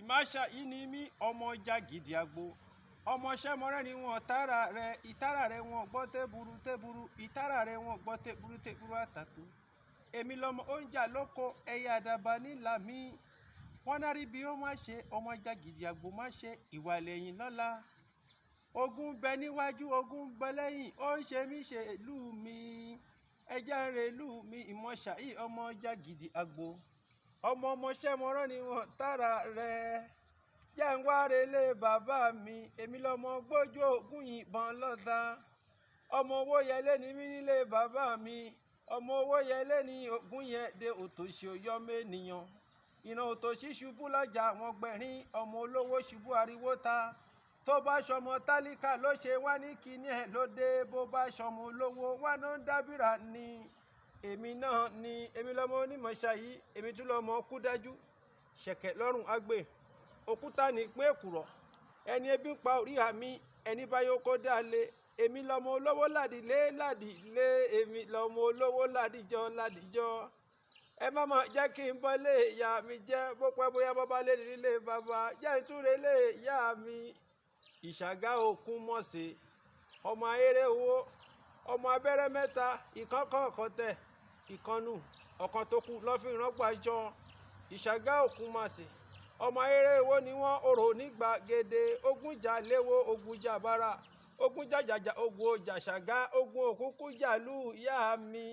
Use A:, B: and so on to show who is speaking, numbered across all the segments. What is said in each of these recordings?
A: ìmáṣà yìí ni mí ọmọ Jàgìdì àgbo ọmọọṣẹ́ mọ́rẹ́ ni wọn tààrà rẹ̀ ìtàrà rẹ̀ wọn gbọ́ tẹ́buru tẹ́buru ìtàrà rẹ̀ wọn gbọ́ tẹ́buru tẹ́buru àtàtò èmi lọmọ oúnjẹ lóko ẹ̀yà àdàbà nílà mi wọn náà rí bí ó má ṣe ọmọ Jàgìdì àgbo má ṣe ìwà lẹ́yìn lọ́la ogun bẹ níwájú ogun bẹ lẹ́yìn ó ń ṣe mí ṣe ìlú mi ẹjẹ́ ń re ìlú mi ìmọ̀ṣà yìí ọmọ Jàgìdì àgbo ọmọọṣẹ́ mọ́rọ́ ni wọn tààrà rẹ̀ jẹ́ ń wá relé bàbá mi èmi lọmọ gbójú ògùn yìnbọn lọ́ta ọmọ owó yẹlé ni mí nílé bàbá mi ọmọ owó yẹlé ni ògùn yẹn de òtòṣì òyọmọ ènìyàn ìran òtòṣì ṣubú lọ́jà wọn gbẹ̀rín ọmọ olówó ṣubú ariwo ta tó bá ṣọmọ tálíkà ló ṣe wá ní kíní ẹ̀ lóde bó bá ṣọmọ olówó wá náà ń dábìrà ni èmi náà ni èmi lọmọ onímọ̀ṣà yìí èmi tún lọmọ kú dájú ṣẹ̀kẹ̀ lọ́rùn àgbè òkúta ní pín èkùrọ́ ẹni ebi ń pa orí àmì ẹni bá yóò kó dá lé èmi lọmọ olówó ládìlé ládìlé èmi lọmọ olówó ládìjọ ládìjọ ẹ má mà jẹ́ kí n bọ́ lé ìyá mi jẹ́ bó pẹ́ bóyá bọ́ bá lé nílé bàbá jẹ́ ìtúre lé ìyá mi ìṣàgá òkun mọ̀ọ́sẹ̀ ọmọ ayéré owó ọmọ abẹ́rẹ́ mẹ́ta ìkọ́kọ́ ọ̀kan tẹ̀ ìkànnù ọ̀kan tó kù lọ́fìn rọ́gbàjọ ìṣàgá òkun mọ̀ọ́sẹ̀ ọmọ ayéré owó ni wọ́n orò nígbàgede ogun jà léwo ogun jà bára ogun jàjàjà ogun ọjà ṣàgá ogun òkúkú jàlú ìyá mi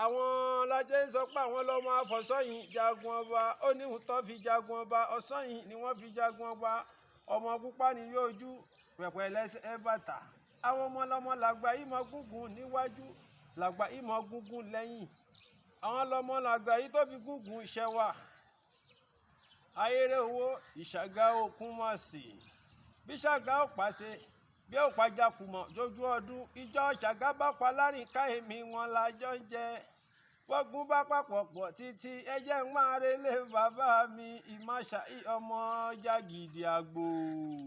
A: àwọn lajẹ ń sọ pé àwọn lọmọ afọsọyìn jagun ọba ó ní ìhùtọ́ fi jagun ọba ọsọyìn ni wọ́n fi jagun ọba ọmọ pupa ni yóò jú pẹ̀pẹ̀ lẹ́sẹ̀ bàtà àwọn ọmọ lọmọ làgbà yìí mọ gúngún níwájú làgbà yìí mọ gúngún lẹ́yìn àwọn lọmọ làgbà yìí tó fi gúngún iṣẹ́ wà ayéré owó ìṣàgá òkun mọ̀ sí bí ṣàgá ò pàṣẹ bí ò pàjá kùmọ̀ jójú ọdún ìjọ ṣàgá bá pa lárin ká èmi wọn lájọ ń jẹ wọ́gùn bá papọ̀ pọ̀ títí ẹjẹ́ ń máa relé bàbá mi ìmáṣà ọmọ Jàgìdì àgbo.